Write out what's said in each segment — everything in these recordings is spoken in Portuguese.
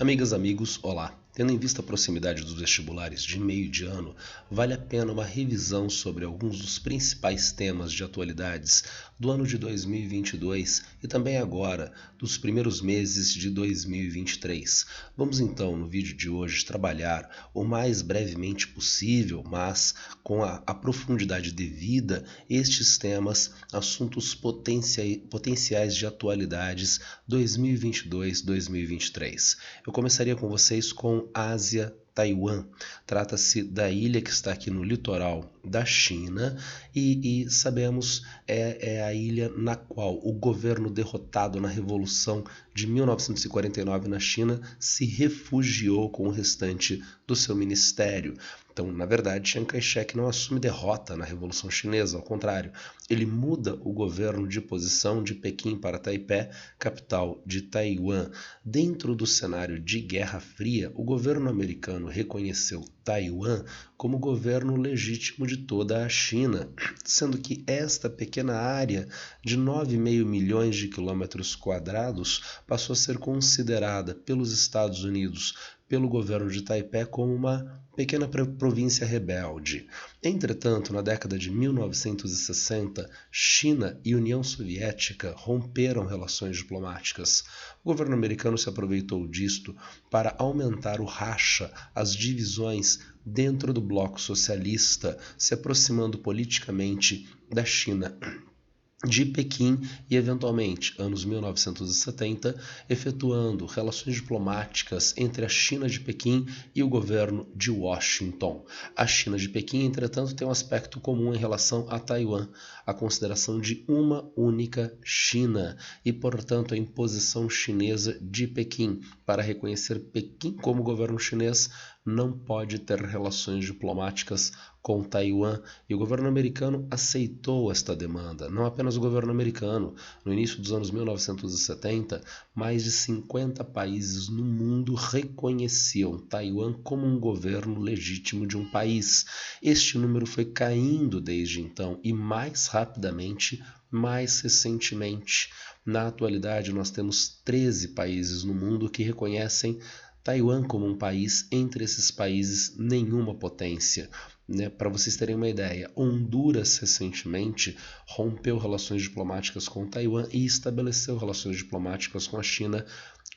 Amigas, amigos, olá! Tendo em vista a proximidade dos vestibulares de meio de ano, vale a pena uma revisão sobre alguns dos principais temas de atualidades do ano de 2022 e também agora, dos primeiros meses de 2023. Vamos então, no vídeo de hoje, trabalhar o mais brevemente possível, mas com a profundidade devida, estes temas, assuntos potenciais de atualidades 2022-2023. Eu começaria com vocês com Ásia, Taiwan. Trata-se da ilha que está aqui no litoral da China e sabemos é a ilha na qual o governo derrotado na Revolução de 1949 na China se refugiou com o restante do seu ministério. Então, na verdade, Chiang Kai-shek não assume derrota na Revolução Chinesa, ao contrário, ele muda o governo de posição de Pequim para Taipei, capital de Taiwan. Dentro do cenário de Guerra Fria, o governo americano reconheceu Taiwan como governo legítimo de toda a China, sendo que esta pequena área de 9,5 milhões de quilômetros quadrados passou a ser considerada pelos Estados Unidos, pelo governo de Taipei, como uma pequena província rebelde. Entretanto, na década de 1960, China e União Soviética romperam relações diplomáticas. O governo americano se aproveitou disto para aumentar o racha, as divisões dentro do bloco socialista, se aproximando politicamente da China de Pequim e, eventualmente, anos 1970, efetuando relações diplomáticas entre a China de Pequim e o governo de Washington. A China de Pequim, entretanto, tem um aspecto comum em relação a Taiwan, a consideração de uma única China e, portanto, a imposição chinesa de Pequim. Para reconhecer Pequim como governo chinês, não pode ter relações diplomáticas com Taiwan, e o governo americano aceitou esta demanda. Não apenas o governo americano. No início dos anos 1970, mais de 50 países no mundo reconheciam Taiwan como um governo legítimo de um país. Este número foi caindo desde então e mais rapidamente, mais recentemente. Na atualidade, nós temos 13 países no mundo que reconhecem Taiwan como um país, entre esses países, nenhuma potência. Para vocês terem uma ideia, Honduras recentemente rompeu relações diplomáticas com Taiwan e estabeleceu relações diplomáticas com a China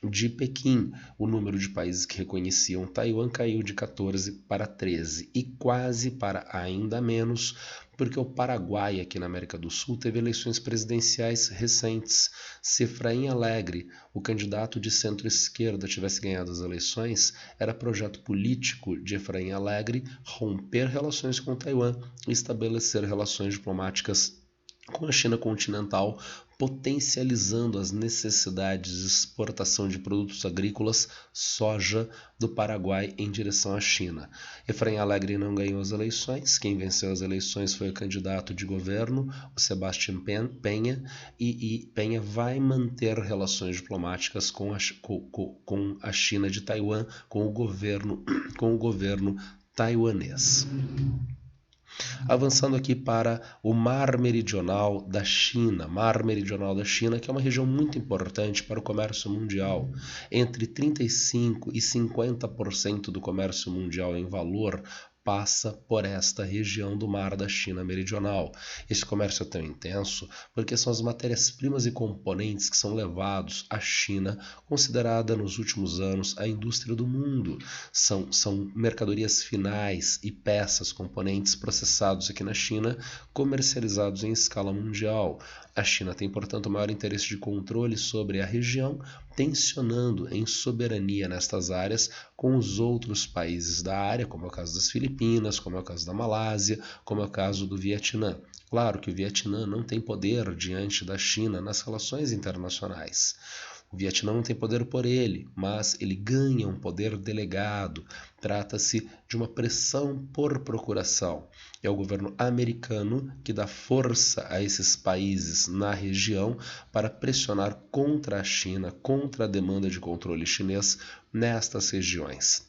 de Pequim. O número de países que reconheciam Taiwan caiu de 14 para 13 e quase para ainda menos, porque o Paraguai, aqui na América do Sul, teve eleições presidenciais recentes. Se Efraim Alegre, o candidato de centro-esquerda, tivesse ganhado as eleições, era projeto político de Efraim Alegre romper relações com Taiwan e estabelecer relações diplomáticas com a China continental, potencializando as necessidades de exportação de produtos agrícolas, soja, do Paraguai em direção à China. Efraim Alegre não ganhou as eleições, quem venceu as eleições foi o candidato de governo, o Sebastián Peña, e Peña vai manter relações diplomáticas com a China de Taiwan, com o governo taiwanês. Avançando aqui para o Mar Meridional da China. Mar Meridional da China, que é uma região muito importante para o comércio mundial. Entre 35% e 50% do comércio mundial em valor passa por esta região do Mar da China Meridional. Esse comércio é tão intenso porque são as matérias-primas e componentes que são levados à China, considerada nos últimos anos a indústria do mundo. São mercadorias finais e peças, componentes processados aqui na China, comercializados em escala mundial. A China tem, portanto, o maior interesse de controle sobre a região, tensionando em soberania nestas áreas com os outros países da área, como é o caso das Filipinas, como é o caso da Malásia, como é o caso do Vietnã. Claro que o Vietnã não tem poder diante da China nas relações internacionais. O Vietnã não tem poder por ele, mas ele ganha um poder delegado. Trata-se de uma pressão por procuração. É o governo americano que dá força a esses países na região para pressionar contra a China, contra a demanda de controle chinês nestas regiões.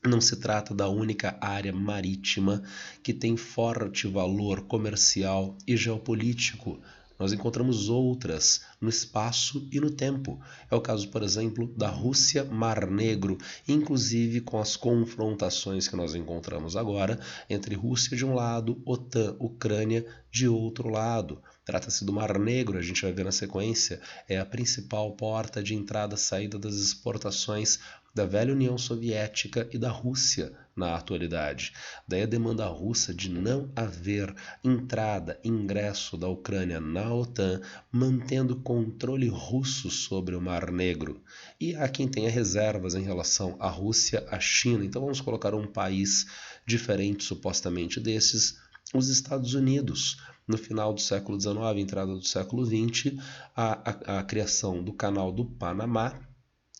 Não se trata da única área marítima que tem forte valor comercial e geopolítico. nós encontramos outras no espaço e no tempo. É o caso, por exemplo, da Rússia-Mar Negro, inclusive com as confrontações que nós encontramos agora entre Rússia de um lado, OTAN, Ucrânia de outro lado. Trata-se do Mar Negro, a gente vai ver na sequência, é a principal porta de entrada e saída das exportações da velha União Soviética e da Rússia na atualidade. Daí a demanda russa de não haver entrada, ingresso da Ucrânia na OTAN, mantendo controle russo sobre o Mar Negro. E há quem tenha reservas em relação à Rússia, à China. Então vamos colocar um país diferente supostamente desses, os Estados Unidos. No final do século XIX, entrada do século XX, a criação do Canal do Panamá.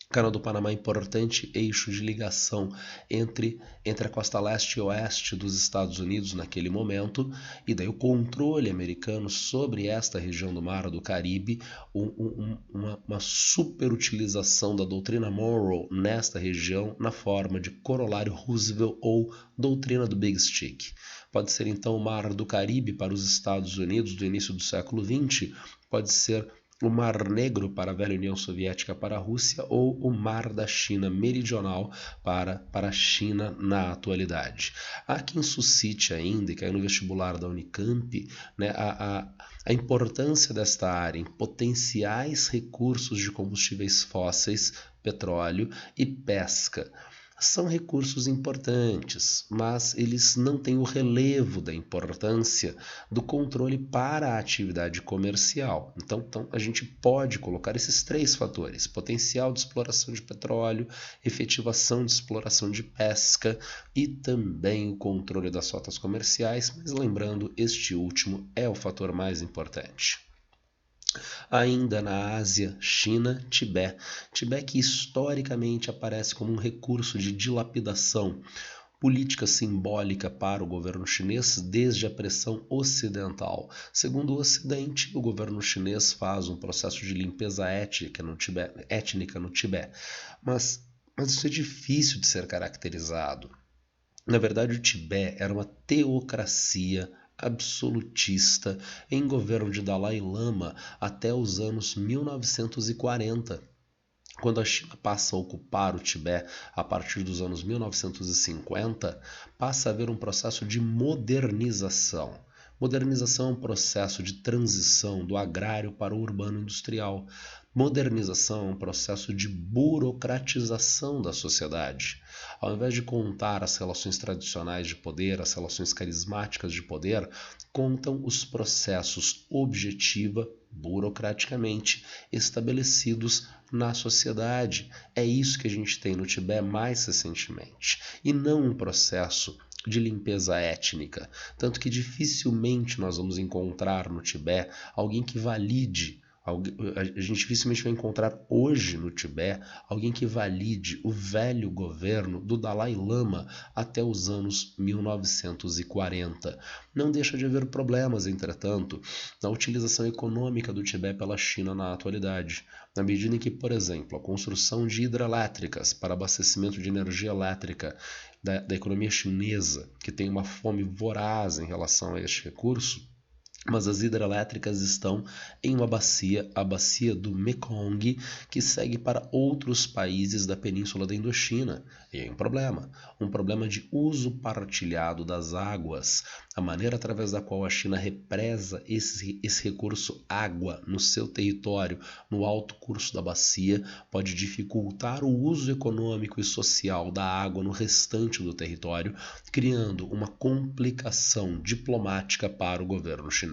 O Canal do Panamá é importante eixo de ligação entre a costa leste e oeste dos Estados Unidos naquele momento, e daí o controle americano sobre esta região do Mar do Caribe, uma superutilização da doutrina Monroe nesta região na forma de corolário Roosevelt ou doutrina do Big Stick. Pode ser então o Mar do Caribe para os Estados Unidos do início do século XX, pode ser o Mar Negro para a velha União Soviética, para a Rússia, ou o Mar da China Meridional para a China na atualidade. Há quem suscite ainda, e caiu no vestibular da Unicamp, né, a importância desta área em potenciais recursos de combustíveis fósseis, petróleo e pesca. São recursos importantes, mas eles não têm o relevo da importância do controle para a atividade comercial. Então a gente pode colocar esses três fatores: potencial de exploração de petróleo, efetivação de exploração de pesca e também o controle das rotas comerciais, mas lembrando, este último é o fator mais importante. Ainda na Ásia, China, Tibete. Tibete que historicamente aparece como um recurso de dilapidação política simbólica para o governo chinês desde a pressão ocidental. Segundo o Ocidente, o governo chinês faz um processo de limpeza étnica no Tibete. Mas isso é difícil de ser caracterizado. Na verdade, o Tibete era uma teocracia absolutista em governo de Dalai Lama até os anos 1940. Quando a China passa a ocupar o Tibete a partir dos anos 1950, passa a haver um processo de modernização. Modernização é um processo de transição do agrário para o urbano industrial. Modernização é um processo de burocratização da sociedade. Ao invés de contar as relações tradicionais de poder, as relações carismáticas de poder, contam os processos objetiva, burocraticamente estabelecidos na sociedade. É isso que a gente tem no Tibete mais recentemente, e não um processo de limpeza étnica. Tanto que dificilmente nós vamos encontrar no Tibete alguém que valide. A gente dificilmente vai encontrar hoje no Tibete alguém que valide o velho governo do Dalai Lama até os anos 1940. Não deixa de haver problemas, entretanto, na utilização econômica do Tibete pela China na atualidade, na medida em que, por exemplo, a construção de hidrelétricas para abastecimento de energia elétrica da economia chinesa, que tem uma fome voraz em relação a este recurso, mas as hidrelétricas estão em uma bacia, a bacia do Mekong, que segue para outros países da península da Indochina. E é um problema de uso partilhado das águas, a maneira através da qual a China represa esse recurso água no seu território, no alto curso da bacia, pode dificultar o uso econômico e social da água no restante do território, criando uma complicação diplomática para o governo chinês.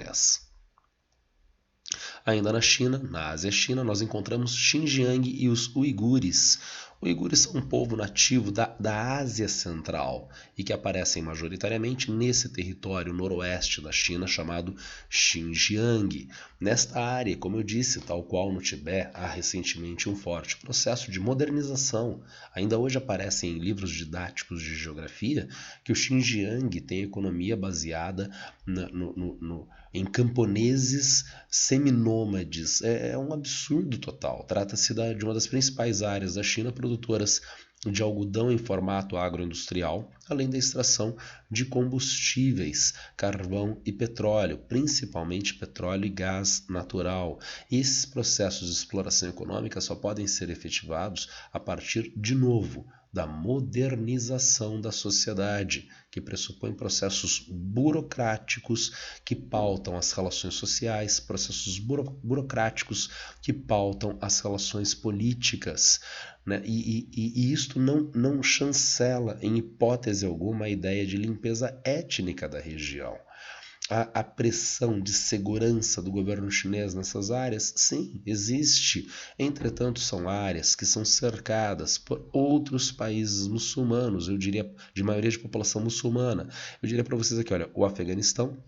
Ainda na China, na Ásia-China, nós encontramos Xinjiang e os uigures. Uigures são um povo nativo da Ásia Central e que aparecem majoritariamente nesse território noroeste da China chamado Xinjiang. Nesta área, como eu disse, tal qual no Tibete, há recentemente um forte processo de modernização. Ainda hoje aparecem em livros didáticos de geografia que o Xinjiang tem economia baseada em camponeses seminômades nômades. É um absurdo total. Trata-se de uma das principais áreas da China produtoras de algodão em formato agroindustrial, além da extração de combustíveis, carvão e petróleo, principalmente petróleo e gás natural. E esses processos de exploração econômica só podem ser efetivados a partir, de novo, da modernização da sociedade, que pressupõe processos burocráticos que pautam as relações sociais, processos burocráticos que pautam as relações políticas, né? E isto não chancela, em hipótese alguma, a ideia de limpeza étnica da região. A pressão de segurança do governo chinês nessas áreas, sim, existe. Entretanto, são áreas que são cercadas por outros países muçulmanos, eu diria, de maioria de população muçulmana. Eu diria para vocês aqui, olha, o Afeganistão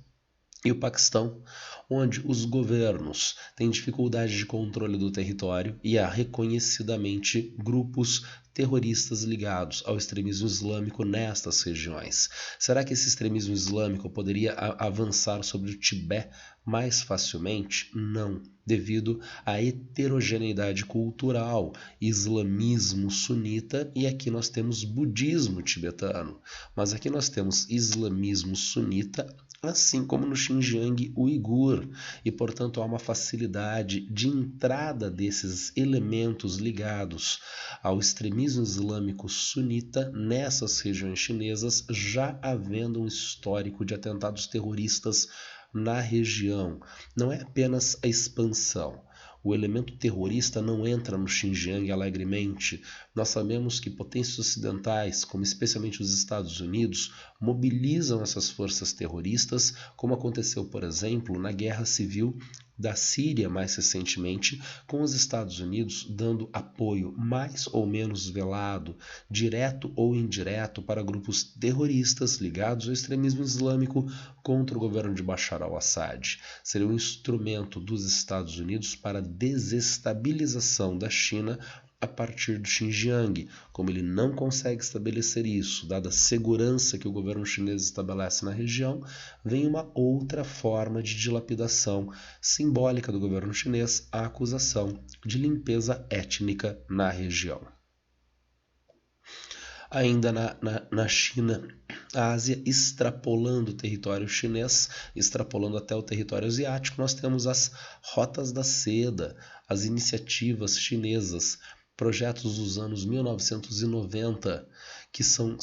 e o Paquistão, onde os governos têm dificuldade de controle do território e há reconhecidamente grupos terroristas ligados ao extremismo islâmico nestas regiões. Será que esse extremismo islâmico poderia avançar sobre o Tibete mais facilmente? Não, devido à heterogeneidade cultural, islamismo sunita, e aqui nós temos budismo tibetano, mas aqui nós temos islamismo sunita, assim como no Xinjiang uigur, e portanto há uma facilidade de entrada desses elementos ligados ao extremismo islâmico sunita nessas regiões chinesas, já havendo um histórico de atentados terroristas na região. Não é apenas a expansão. O elemento terrorista não entra no Xinjiang alegremente. Nós sabemos que potências ocidentais, como especialmente os Estados Unidos, mobilizam essas forças terroristas, como aconteceu, por exemplo, na Guerra Civil da Síria mais recentemente, com os Estados Unidos dando apoio mais ou menos velado, direto ou indireto, para grupos terroristas ligados ao extremismo islâmico contra o governo de Bashar al-Assad. Seria um instrumento dos Estados Unidos para a desestabilização da China a partir do Xinjiang. Como ele não consegue estabelecer isso, dada a segurança que o governo chinês estabelece na região, vem uma outra forma de dilapidação simbólica do governo chinês, a acusação de limpeza étnica na região. Ainda na China, a Ásia, extrapolando o território chinês, extrapolando até o território asiático, nós temos as rotas da seda, as iniciativas chinesas, projetos dos anos 1990, que são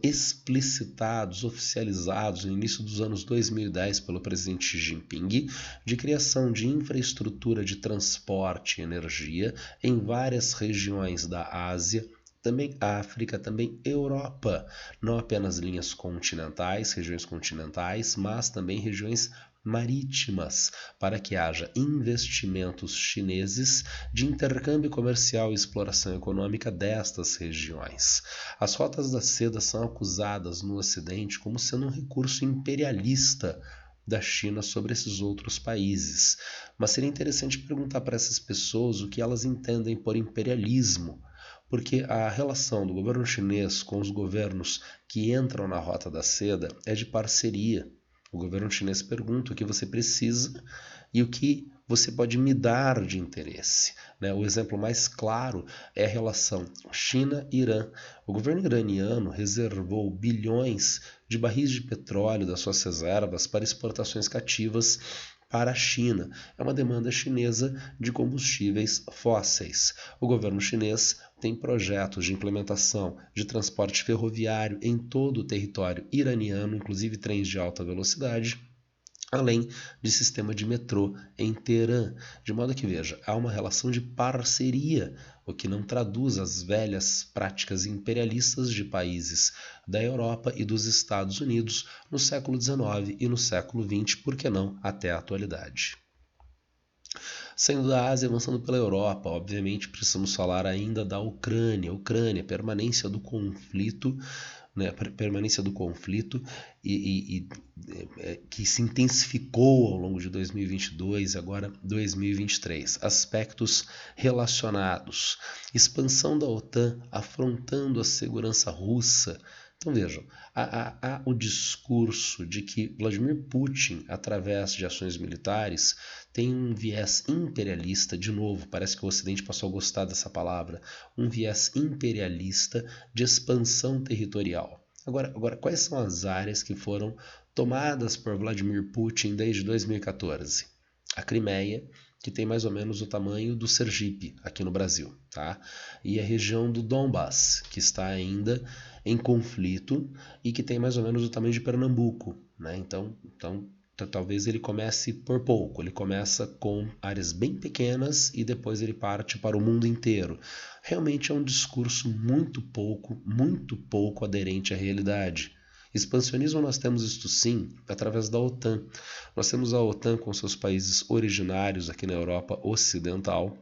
explicitados, oficializados no início dos anos 2010 pelo presidente Xi Jinping, de criação de infraestrutura de transporte e energia em várias regiões da Ásia, também África, também Europa, não apenas linhas continentais, regiões continentais, mas também regiões marítimas, para que haja investimentos chineses de intercâmbio comercial e exploração econômica destas regiões. As rotas da seda são acusadas no Ocidente como sendo um recurso imperialista da China sobre esses outros países, mas seria interessante perguntar para essas pessoas o que elas entendem por imperialismo, porque a relação do governo chinês com os governos que entram na Rota da Seda é de parceria. O governo chinês pergunta o que você precisa e o que você pode me dar de interesse, né? O exemplo mais claro é a relação China-Irã. O governo iraniano reservou bilhões de barris de petróleo das suas reservas para exportações cativas para a China. É uma demanda chinesa de combustíveis fósseis. O governo chinês tem projetos de implementação de transporte ferroviário em todo o território iraniano, inclusive trens de alta velocidade, além de sistema de metrô em Teherã. De modo que, veja, há uma relação de parceria, o que não traduz as velhas práticas imperialistas de países da Europa e dos Estados Unidos no século XIX e no século XX, por que não até a atualidade. Saindo da Ásia, avançando pela Europa, obviamente precisamos falar ainda da Ucrânia. Permanência do conflito, né, que se intensificou ao longo de 2022 e agora 2023. Aspectos relacionados. Expansão da OTAN afrontando a segurança russa. Então vejam, há o discurso de que Vladimir Putin, através de ações militares, tem um viés imperialista, de novo, parece que o Ocidente passou a gostar dessa palavra, um viés imperialista de expansão territorial. Agora, quais são as áreas que foram tomadas por Vladimir Putin desde 2014? A Crimeia, que tem mais ou menos o tamanho do Sergipe, aqui no Brasil, tá? E a região do Donbass, que está ainda em conflito e que tem mais ou menos o tamanho de Pernambuco, né? Então talvez ele comece por pouco, ele começa com áreas bem pequenas e depois ele parte para o mundo inteiro. Realmente é um discurso muito pouco aderente à realidade. Expansionismo nós temos isto sim através da OTAN. Nós temos a OTAN com seus países originários aqui na Europa Ocidental.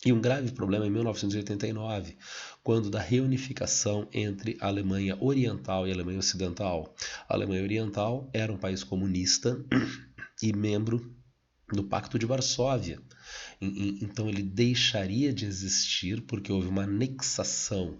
E um grave problema em 1989, quando da reunificação entre a Alemanha Oriental e a Alemanha Ocidental. A Alemanha Oriental era um país comunista e membro do Pacto de Varsóvia. Então ele deixaria de existir porque houve uma anexação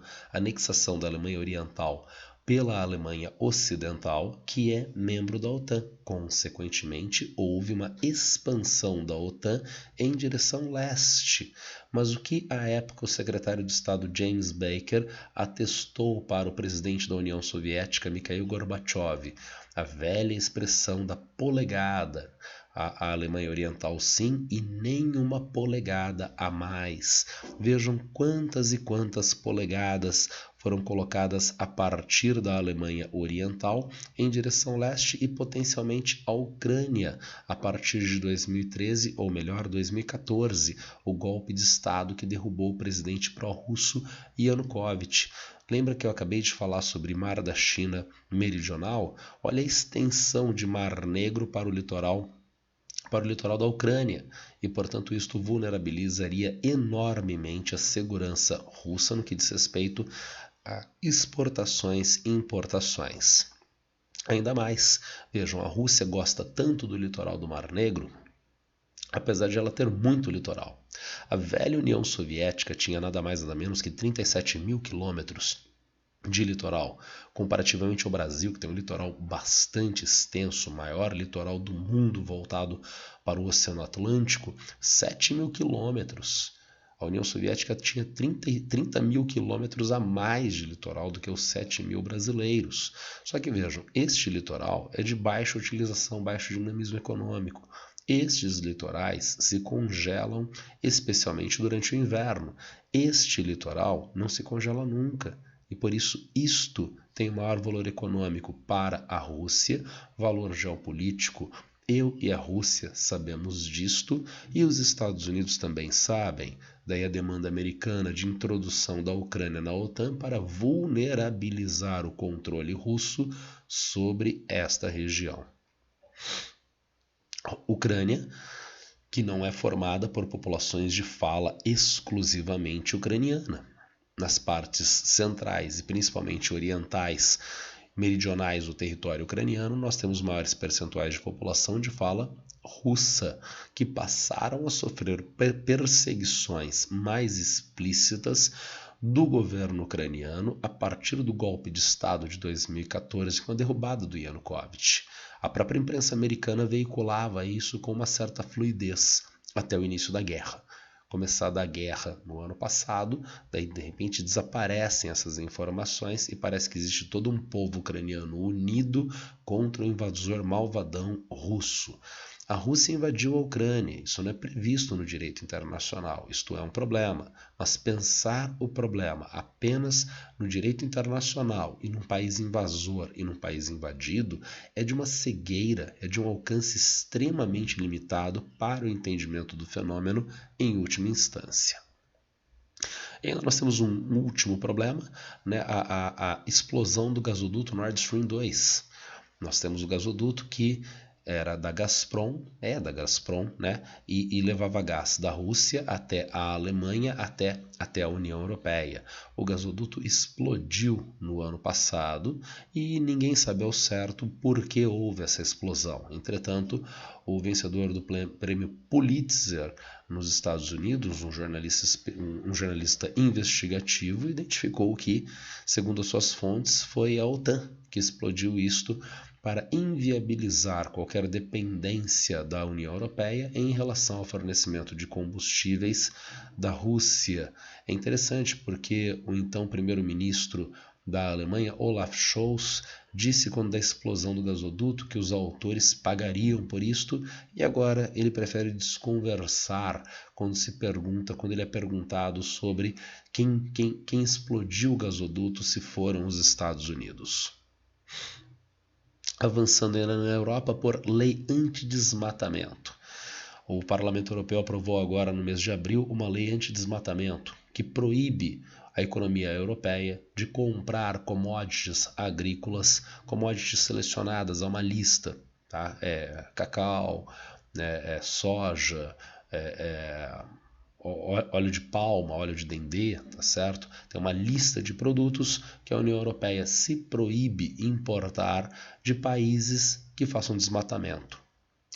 da Alemanha Oriental pela Alemanha Ocidental, que é membro da OTAN. Consequentemente, houve uma expansão da OTAN em direção leste. Mas o que à época o secretário de Estado James Baker atestou para o presidente da União Soviética, Mikhail Gorbachev? A velha expressão da polegada. A Alemanha Oriental sim, e nenhuma polegada a mais. Vejam quantas e quantas polegadas foram colocadas a partir da Alemanha Oriental em direção leste e potencialmente a Ucrânia a partir de 2013, ou melhor, 2014, o golpe de Estado que derrubou o presidente pró-russo Yanukovych. Lembra que eu acabei de falar sobre Mar da China Meridional? Olha a extensão de Mar Negro para o litoral da Ucrânia, e portanto isto vulnerabilizaria enormemente a segurança russa no que diz respeito a exportações e importações. Ainda mais, vejam, a Rússia gosta tanto do litoral do Mar Negro, apesar de ela ter muito litoral. A velha União Soviética tinha nada mais nada menos que 37 mil quilômetros de litoral, comparativamente ao Brasil, que tem um litoral bastante extenso, o maior litoral do mundo voltado para o Oceano Atlântico, 7 mil quilômetros. A União Soviética tinha 30 mil quilômetros a mais de litoral do que os 7 mil brasileiros. Só que vejam, este litoral é de baixa utilização, baixo dinamismo econômico. Estes litorais se congelam especialmente durante o inverno. Este litoral não se congela nunca. E por isso isto tem maior valor econômico para a Rússia, valor geopolítico. Eu e a Rússia sabemos disto e os Estados Unidos também sabem. Daí a demanda americana de introdução da Ucrânia na OTAN para vulnerabilizar o controle russo sobre esta região. Ucrânia, que não é formada por populações de fala exclusivamente ucraniana. Nas partes centrais e principalmente orientais, meridionais do território ucraniano, nós temos maiores percentuais de população de fala russa, que passaram a sofrer perseguições mais explícitas do governo ucraniano a partir do golpe de Estado de 2014, com a derrubada do Yanukovych. A própria imprensa americana veiculava isso com uma certa fluidez até o início da guerra. Começada a guerra no ano passado, daí de repente desaparecem essas informações e parece que existe todo um povo ucraniano unido contra o invasor malvadão russo. A Rússia invadiu a Ucrânia, isso não é previsto no direito internacional, isto é um problema, mas pensar o problema apenas no direito internacional e num país invasor e num país invadido é de uma cegueira, é de um alcance extremamente limitado para o entendimento do fenômeno em última instância. E ainda nós temos um último problema, né? A explosão do gasoduto Nord Stream 2. Nós temos o gasoduto que era da Gazprom, né? E levava gás da Rússia até a Alemanha, até a União Europeia. O gasoduto explodiu no ano passado e ninguém sabe ao certo por que houve essa explosão. Entretanto, o vencedor do prêmio Pulitzer nos Estados Unidos, um jornalista investigativo, identificou que, segundo as suas fontes, foi a OTAN que explodiu isto para inviabilizar qualquer dependência da União Europeia em relação ao fornecimento de combustíveis da Rússia. É interessante porque o então primeiro-ministro da Alemanha, Olaf Scholz, disse quando da explosão do gasoduto que os autores pagariam por isto, e agora ele prefere desconversar quando ele é perguntado sobre quem explodiu o gasoduto, se foram os Estados Unidos. Avançando ainda na Europa por lei antidesmatamento. O Parlamento Europeu aprovou agora no mês de abril uma lei antidesmatamento que proíbe a economia europeia de comprar commodities agrícolas, commodities selecionadas a uma lista, tá? Cacau, soja, óleo de palma, óleo de dendê, tá certo? Tem uma lista de produtos que a União Europeia se proíbe importar de países que façam desmatamento.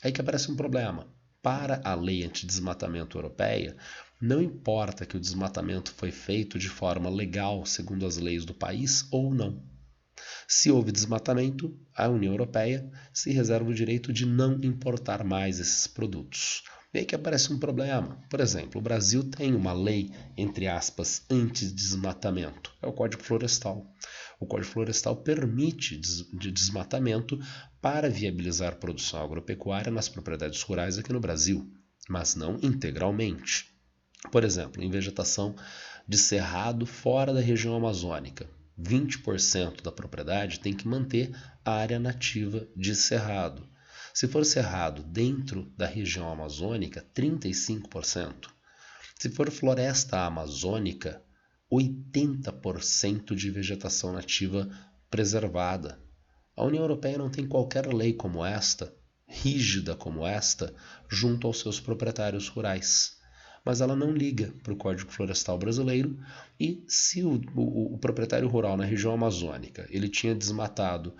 Aí que aparece um problema. Para a lei antidesmatamento europeia, não importa que o desmatamento foi feito de forma legal, segundo as leis do país, ou não. Se houve desmatamento, a União Europeia se reserva o direito de não importar mais esses produtos. E aí que aparece um problema. Por exemplo, o Brasil tem uma lei, entre aspas, antidesmatamento. É o Código Florestal. O Código Florestal permite desmatamento para viabilizar produção agropecuária nas propriedades rurais aqui no Brasil, mas não integralmente. Por exemplo, em vegetação de cerrado fora da região amazônica, 20% da propriedade tem que manter a área nativa de cerrado. Se for cerrado dentro da região amazônica, 35%. Se for floresta amazônica, 80% de vegetação nativa preservada. A União Europeia não tem qualquer lei como esta, rígida como esta, junto aos seus proprietários rurais. Mas ela não liga para o Código Florestal brasileiro, e se o proprietário rural na região amazônica ele tinha desmatado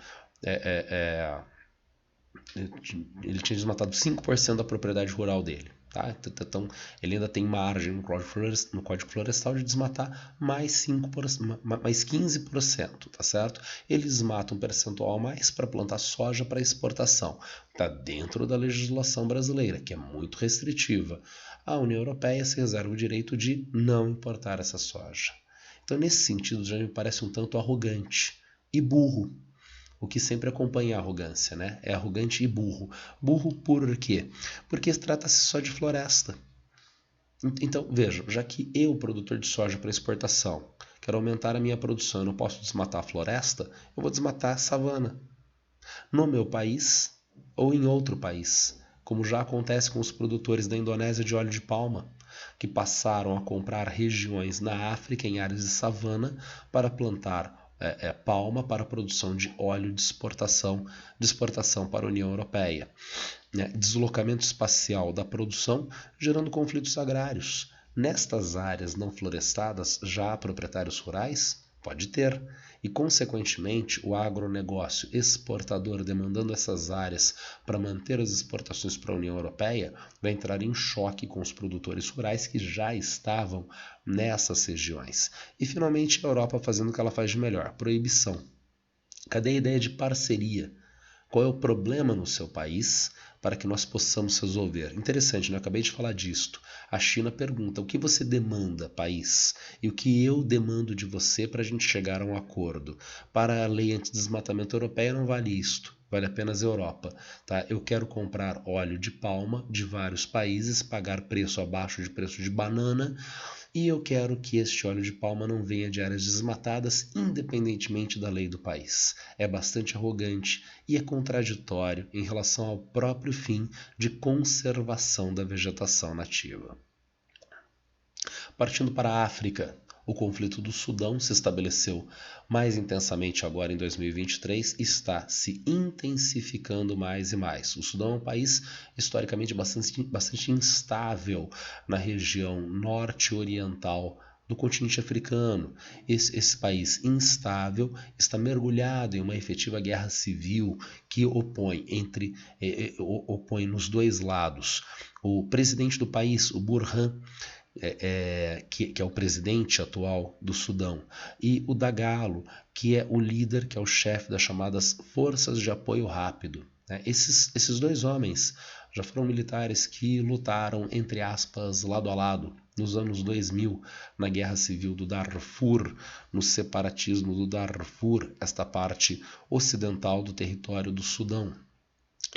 ele tinha desmatado 5% da propriedade rural dele. Tá? Então, ele ainda tem margem no Código Florestal de desmatar mais 15%, tá certo? Ele desmata um percentual a mais para plantar soja para exportação. Está dentro da legislação brasileira, que é muito restritiva. A União Europeia se reserva o direito de não importar essa soja. Então, nesse sentido, já me parece um tanto arrogante e burro. O que sempre acompanha a arrogância, né? É arrogante e burro. Burro por quê? Porque trata-se só de floresta. Então, veja, já que eu, produtor de soja para exportação, quero aumentar a minha produção, eu não posso desmatar a floresta, eu vou desmatar a savana. No meu país ou em outro país, como já acontece com os produtores da Indonésia de óleo de palma, que passaram a comprar regiões na África em áreas de savana para plantar palma para a produção de óleo de exportação para a União Europeia. Deslocamento espacial da produção, gerando conflitos agrários. Nestas áreas não florestadas, já há proprietários rurais? Pode ter. E, consequentemente, o agronegócio exportador demandando essas áreas para manter as exportações para a União Europeia vai entrar em choque com os produtores rurais que já estavam nessas regiões. E, finalmente, a Europa fazendo o que ela faz de melhor, proibição. Cadê a ideia de parceria? Qual é o problema no seu país para que nós possamos resolver? Interessante, né? Eu acabei de falar disto. A China pergunta: o que você demanda, país? E o que eu demando de você para a gente chegar a um acordo? Para a lei antidesmatamento europeia não vale isto. Vale apenas a Europa. Tá? Eu quero comprar óleo de palma de vários países, pagar preço abaixo de preço de banana, e eu quero que este óleo de palma não venha de áreas desmatadas, independentemente da lei do país. É bastante arrogante e é contraditório em relação ao próprio fim de conservação da vegetação nativa. Partindo para a África, o conflito do Sudão se estabeleceu mais intensamente agora em 2023 e está se intensificando mais e mais. O Sudão é um país historicamente bastante instável na região norte-oriental do continente africano. Esse país instável está mergulhado em uma efetiva guerra civil que opõe nos dois lados. O presidente do país, o Burhan, que é o presidente atual do Sudão, e o Dagalo, que é o líder, que é o chefe das chamadas Forças de Apoio Rápido. Esses dois homens já foram militares que lutaram, entre aspas, lado a lado, nos anos 2000, na Guerra Civil do Darfur, no separatismo do Darfur, esta parte ocidental do território do Sudão.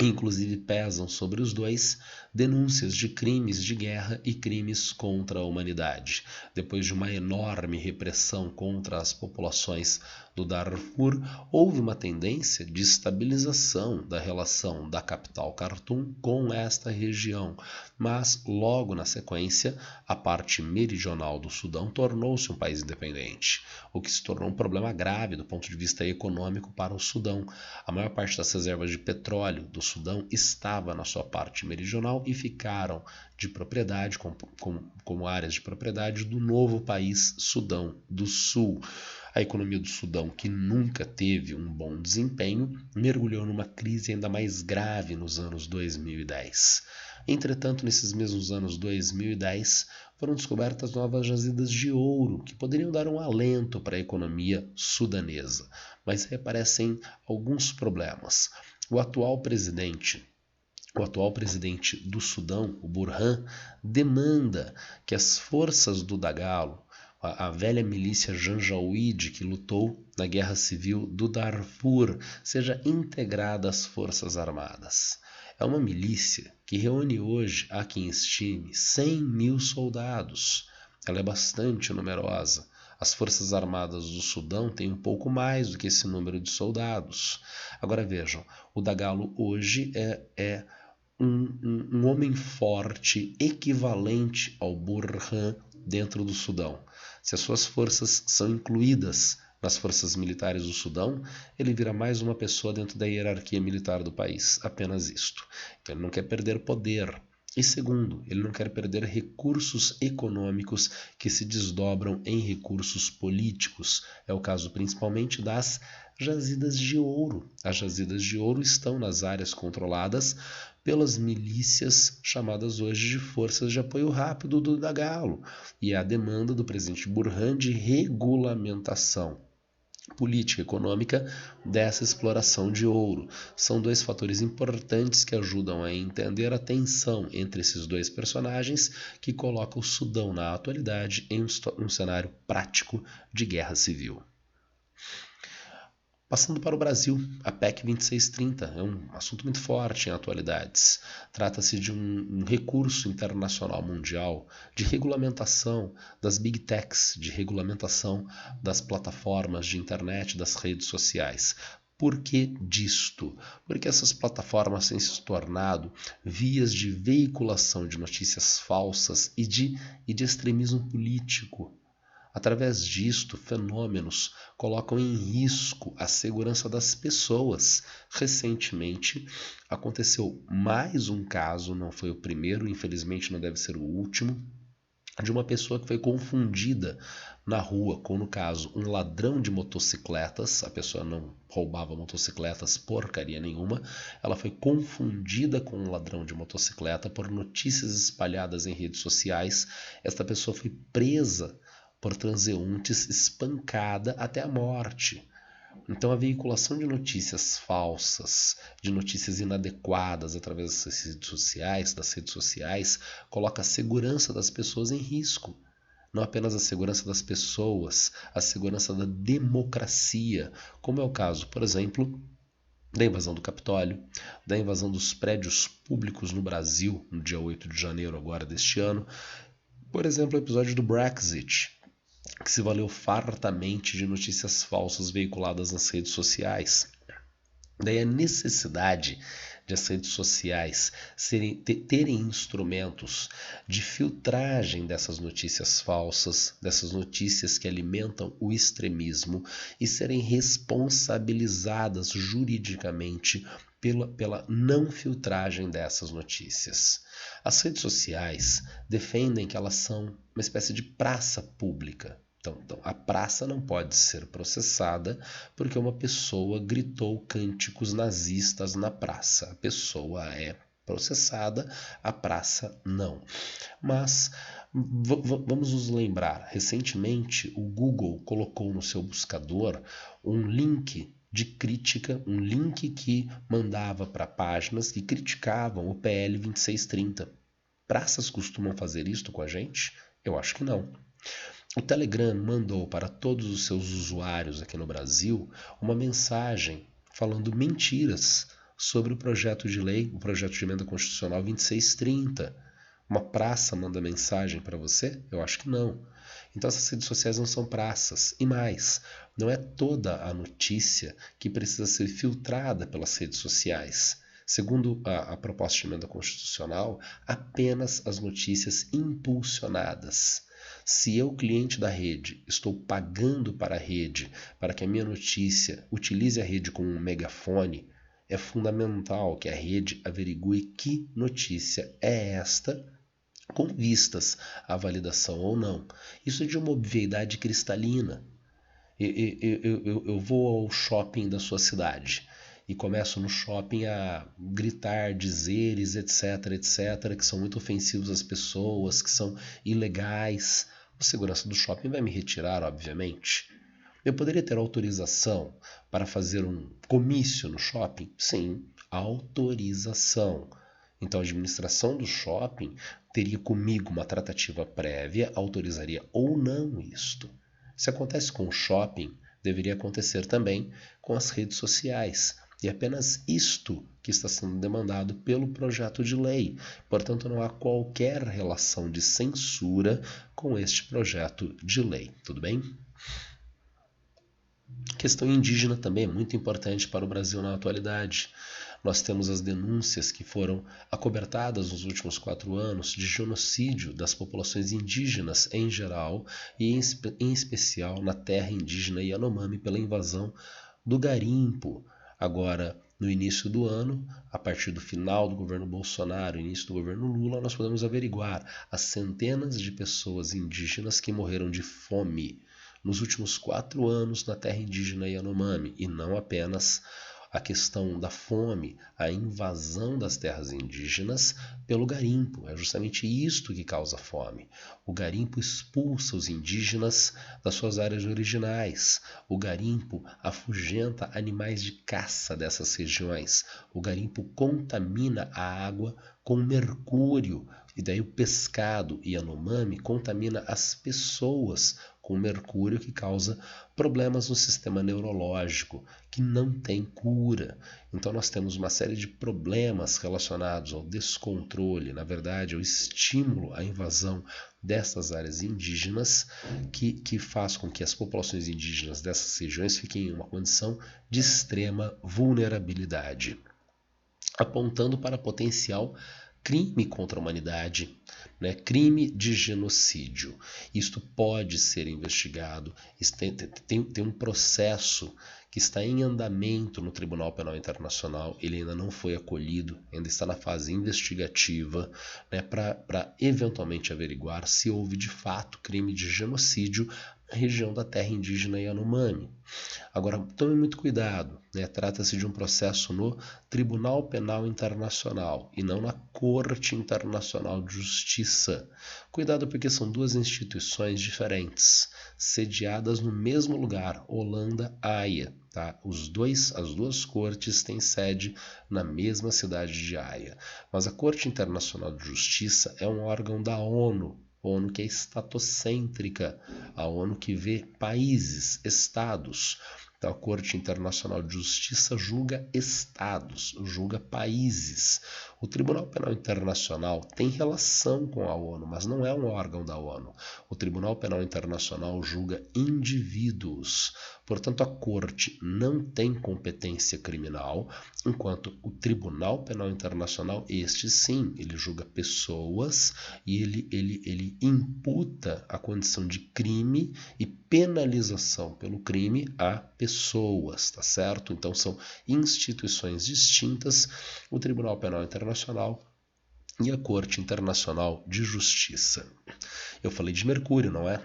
Inclusive pesam sobre os dois denúncias de crimes de guerra e crimes contra a humanidade. Depois de uma enorme repressão contra as populações do Darfur, houve uma tendência de estabilização da relação da capital Khartoum com esta região, mas logo na sequência, a parte meridional do Sudão tornou-se um país independente, o que se tornou um problema grave do ponto de vista econômico para o Sudão. A maior parte das reservas de petróleo do Sudão estava na sua parte meridional e ficaram de propriedade, como áreas de propriedade do novo país Sudão do Sul. A economia do Sudão, que nunca teve um bom desempenho, mergulhou numa crise ainda mais grave nos anos 2010. Entretanto, nesses mesmos anos 2010, foram descobertas novas jazidas de ouro que poderiam dar um alento para a economia sudanesa. Mas aí aparecem alguns problemas. O atual presidente do Sudão, o Burhan, demanda que as forças do Dagalo, a velha milícia Janjaweed que lutou na Guerra Civil do Darfur, seja integrada às Forças Armadas. É uma milícia que reúne hoje, há quem estime, 100 mil soldados. Ela é bastante numerosa. As Forças Armadas do Sudão têm um pouco mais do que esse número de soldados. Agora vejam, o Dagalo hoje é um homem forte equivalente ao Burhan dentro do Sudão. Se as suas forças são incluídas nas forças militares do Sudão, ele vira mais uma pessoa dentro da hierarquia militar do país, apenas isto. Então, ele não quer perder poder. E segundo, ele não quer perder recursos econômicos que se desdobram em recursos políticos. É o caso principalmente das jazidas de ouro. As jazidas de ouro estão nas áreas controladas pelas milícias chamadas hoje de Forças de Apoio Rápido do Dagalo, e a demanda do presidente Burhan de regulamentação política e econômica dessa exploração de ouro. São dois fatores importantes que ajudam a entender a tensão entre esses dois personagens que coloca o Sudão na atualidade em um cenário prático de guerra civil. Passando para o Brasil, a PEC 2630 é um assunto muito forte em atualidades. Trata-se de um recurso internacional mundial de regulamentação das big techs, de regulamentação das plataformas de internet, das redes sociais. Por que disto? Porque essas plataformas têm se tornado vias de veiculação de notícias falsas e de extremismo político. Através disto, fenômenos colocam em risco a segurança das pessoas. Recentemente, aconteceu mais um caso, não foi o primeiro, infelizmente não deve ser o último, de uma pessoa que foi confundida na rua com, no caso, um ladrão de motocicletas. A pessoa não roubava motocicletas porcaria nenhuma. Ela foi confundida com um ladrão de motocicleta por notícias espalhadas em redes sociais. Esta pessoa foi presa por transeuntes, espancada até a morte. Então a veiculação de notícias falsas, de notícias inadequadas através das redes sociais, coloca a segurança das pessoas em risco. Não apenas a segurança das pessoas, a segurança da democracia, como é o caso, por exemplo, da invasão do Capitólio, da invasão dos prédios públicos no Brasil, no dia 8 de janeiro agora deste ano, por exemplo, o episódio do Brexit, que se valeu fartamente de notícias falsas veiculadas nas redes sociais. Daí a necessidade de as redes sociais terem instrumentos de filtragem dessas notícias falsas, dessas notícias que alimentam o extremismo, e serem responsabilizadas juridicamente pela não filtragem dessas notícias. As redes sociais defendem que elas são uma espécie de praça pública. Então, a praça não pode ser processada porque uma pessoa gritou cânticos nazistas na praça. A pessoa é processada, a praça não. Mas Vamos nos lembrar, recentemente o Google colocou no seu buscador um link de crítica, um link que mandava para páginas que criticavam o PL 2630. Praças costumam fazer isto com a gente? Eu acho que não. O Telegram mandou para todos os seus usuários aqui no Brasil uma mensagem falando mentiras sobre o projeto de lei, o projeto de emenda constitucional 2630. Uma praça manda mensagem para você? Eu acho que não. Então essas redes sociais não são praças. E mais, não é toda a notícia que precisa ser filtrada pelas redes sociais. Segundo a proposta de emenda constitucional, apenas as notícias impulsionadas. Se eu, cliente da rede, estou pagando para a rede para que a minha notícia utilize a rede como um megafone, é fundamental que a rede averigue que notícia é esta, com vistas à validação ou não. Isso é de uma obviedade cristalina. Eu vou ao shopping da sua cidade e começo no shopping a gritar dizeres, etc, etc, que são muito ofensivos às pessoas, que são ilegais. O segurança do shopping vai me retirar, obviamente. Eu poderia ter autorização para fazer um comício no shopping? Sim, autorização. Então a administração do shopping teria comigo uma tratativa prévia, autorizaria ou não isto. Se acontece com o shopping, deveria acontecer também com as redes sociais. E é apenas isto que está sendo demandado pelo projeto de lei. Portanto, não há qualquer relação de censura com este projeto de lei. Tudo bem? A questão indígena também é muito importante para o Brasil na atualidade. Nós temos as denúncias que foram acobertadas nos últimos 4 anos de genocídio das populações indígenas em geral e em especial na terra indígena Yanomami pela invasão do garimpo. Agora, no início do ano, a partir do final do governo Bolsonaro, início do governo Lula, nós podemos averiguar as centenas de pessoas indígenas que morreram de fome nos últimos 4 anos na terra indígena Yanomami, e não apenas a questão da fome, a invasão das terras indígenas pelo garimpo. É justamente isto que causa fome. O garimpo expulsa os indígenas das suas áreas originais. O garimpo afugenta animais de caça dessas regiões. O garimpo contamina a água com mercúrio. E daí o pescado Yanomami contamina as pessoas com mercúrio, que causa problemas no sistema neurológico, que não tem cura. Então nós temos uma série de problemas relacionados ao descontrole, na verdade, ao estímulo à invasão dessas áreas indígenas, que faz com que as populações indígenas dessas regiões fiquem em uma condição de extrema vulnerabilidade, apontando para potencial crime contra a humanidade, né? Crime de genocídio. Isto pode ser investigado, tem um processo que está em andamento no Tribunal Penal Internacional, ele ainda não foi acolhido, ainda está na fase investigativa, né, para eventualmente averiguar se houve de fato crime de genocídio na região da terra indígena Yanomami. Agora, tome muito cuidado, né? Trata-se de um processo no Tribunal Penal Internacional e não na Corte Internacional de Justiça. Cuidado, porque são 2 instituições diferentes, sediadas no mesmo lugar, Holanda, Haia. Tá? As 2 cortes têm sede na mesma cidade de Haia. Mas a Corte Internacional de Justiça é um órgão da ONU. A ONU que é estatocêntrica, a ONU que vê países, estados. Então, a Corte Internacional de Justiça julga estados, julga países. O Tribunal Penal Internacional tem relação com a ONU, mas não é um órgão da ONU. O Tribunal Penal Internacional julga indivíduos. Portanto, a Corte não tem competência criminal, enquanto o Tribunal Penal Internacional, este sim, ele julga pessoas e ele imputa a condição de crime e penalização pelo crime a pessoas, tá certo? Então são instituições distintas, o Tribunal Penal Internacional e a Corte Internacional de Justiça. Eu falei de mercúrio, não é?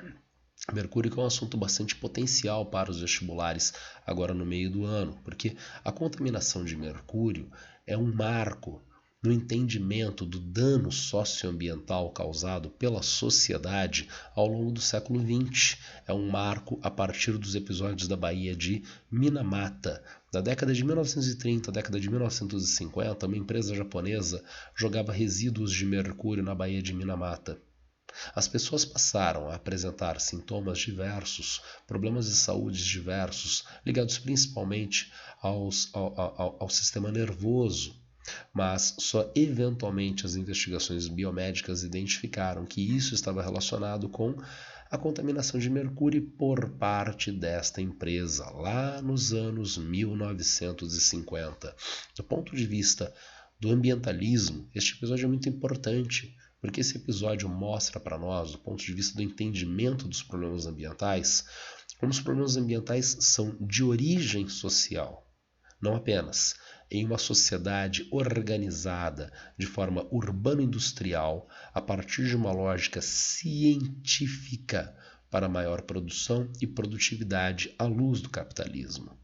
Mercúrio que é um assunto bastante potencial para os vestibulares agora no meio do ano, porque a contaminação de mercúrio é um marco no entendimento do dano socioambiental causado pela sociedade ao longo do século XX. É um marco a partir dos episódios da Baía de Minamata. Na década de 1930, década de 1950, uma empresa japonesa jogava resíduos de mercúrio na Baía de Minamata. As pessoas passaram a apresentar sintomas diversos, problemas de saúde diversos, ligados principalmente ao sistema nervoso, mas só eventualmente as investigações biomédicas identificaram que isso estava relacionado com a contaminação de mercúrio por parte desta empresa, lá nos anos 1950. Do ponto de vista do ambientalismo, este episódio é muito importante, porque esse episódio mostra para nós, do ponto de vista do entendimento dos problemas ambientais, como os problemas ambientais são de origem social, não apenas em uma sociedade organizada de forma urbano-industrial a partir de uma lógica científica para maior produção e produtividade à luz do capitalismo.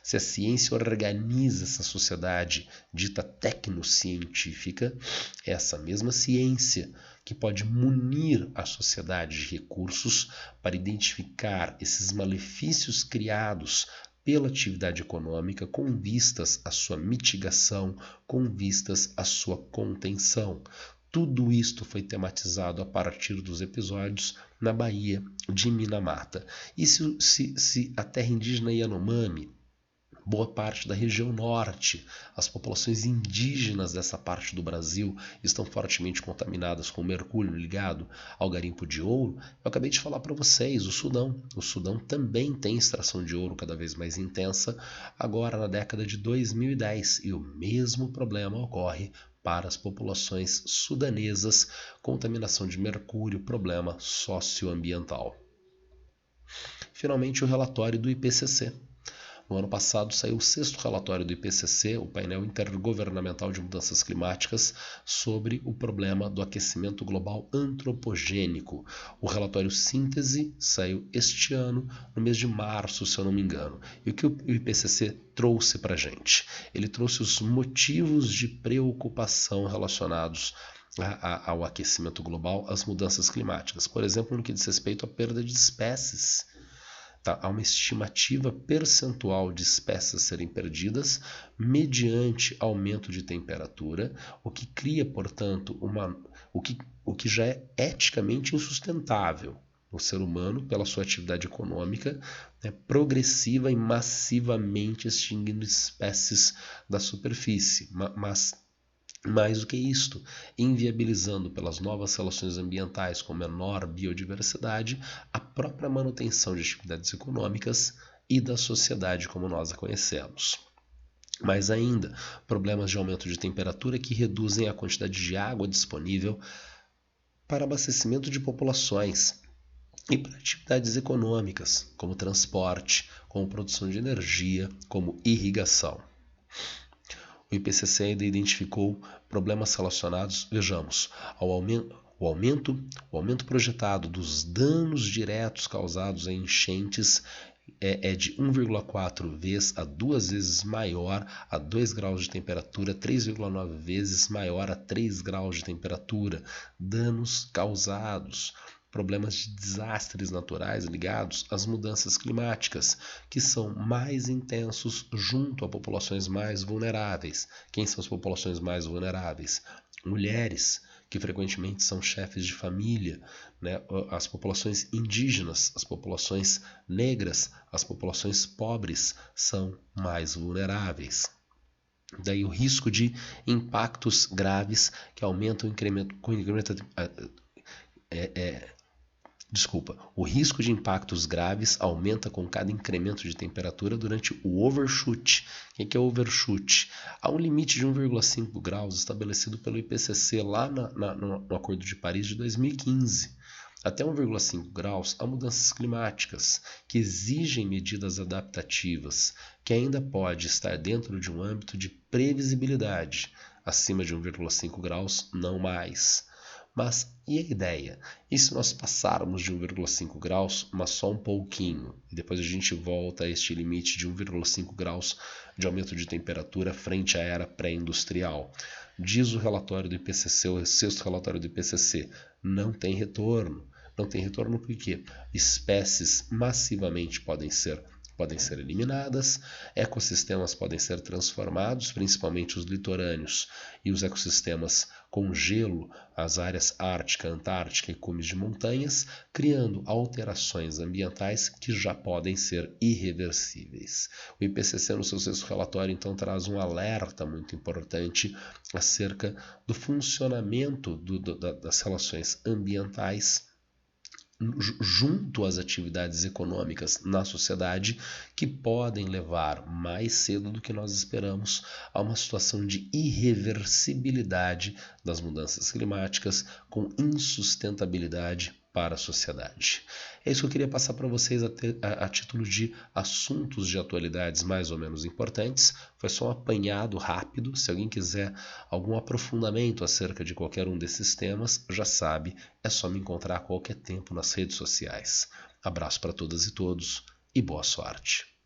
Se a ciência organiza essa sociedade dita tecnocientífica, é essa mesma ciência que pode munir a sociedade de recursos para identificar esses malefícios criados pela atividade econômica com vistas à sua mitigação, com vistas à sua contenção. Tudo isto foi tematizado a partir dos episódios na Baía de Minamata. E se a terra indígena Yanomami, boa parte da região norte, as populações indígenas dessa parte do Brasil estão fortemente contaminadas com mercúrio ligado ao garimpo de ouro, eu acabei de falar para vocês, o Sudão também tem extração de ouro cada vez mais intensa, agora na década de 2010, e o mesmo problema ocorre para as populações sudanesas, contaminação de mercúrio, problema socioambiental. Finalmente, o relatório do IPCC. No ano passado saiu o 6º relatório do IPCC, o painel intergovernamental de mudanças climáticas, sobre o problema do aquecimento global antropogênico. O relatório síntese saiu este ano, no mês de março, se eu não me engano. E o que o IPCC trouxe para a gente? Ele trouxe os motivos de preocupação relacionados ao aquecimento global, às mudanças climáticas. Por exemplo, no que diz respeito à perda de espécies. Há uma estimativa percentual de espécies a serem perdidas mediante aumento de temperatura, o que cria, portanto, o que já é eticamente insustentável. O ser humano, pela sua atividade econômica, progressiva e massivamente extinguindo espécies da superfície, mas mais do que isto, inviabilizando pelas novas relações ambientais com menor biodiversidade a própria manutenção de atividades econômicas e da sociedade como nós a conhecemos. Mais ainda, problemas de aumento de temperatura que reduzem a quantidade de água disponível para abastecimento de populações e para atividades econômicas, como transporte, como produção de energia, como irrigação. O IPCC ainda identificou problemas relacionados, vejamos, ao aumento projetado dos danos diretos causados a enchentes é de 1,4 vezes a 2 vezes maior a 2 graus de temperatura, 3,9 vezes maior a 3 graus de temperatura. Danos causados, problemas de desastres naturais ligados às mudanças climáticas, que são mais intensos junto a populações mais vulneráveis. Quem são as populações mais vulneráveis? Mulheres, que frequentemente são chefes de família, né? As populações indígenas, as populações negras, as populações pobres são mais vulneráveis. Daí o risco de impactos graves que aumentam o risco de impactos graves aumenta com cada incremento de temperatura durante o overshoot. O que é overshoot? Há um limite de 1,5 graus estabelecido pelo IPCC lá no Acordo de Paris de 2015. Até 1,5 graus há mudanças climáticas que exigem medidas adaptativas, que ainda pode estar dentro de um âmbito de previsibilidade. Acima de 1,5 graus, não mais. Mas e a ideia? E se nós passarmos de 1,5 graus, mas só um pouquinho, e depois a gente volta a este limite de 1,5 graus de aumento de temperatura frente à era pré-industrial? Diz o relatório do IPCC, o sexto relatório do IPCC, não tem retorno. Não tem retorno porque espécies massivamente podem ser eliminadas, ecossistemas podem ser transformados, principalmente os litorâneos e os ecossistemas com gelo, as áreas ártica, antártica e cumes de montanhas, criando alterações ambientais que já podem ser irreversíveis. O IPCC, no seu sexto relatório, então, traz um alerta muito importante acerca do funcionamento das relações ambientais junto às atividades econômicas na sociedade, que podem levar mais cedo do que nós esperamos a uma situação de irreversibilidade das mudanças climáticas com insustentabilidade para a sociedade. É isso que eu queria passar para vocês a título de assuntos de atualidades mais ou menos importantes. Foi só um apanhado rápido. Se alguém quiser algum aprofundamento acerca de qualquer um desses temas, já sabe, é só me encontrar a qualquer tempo nas redes sociais. Abraço para todas e todos e boa sorte.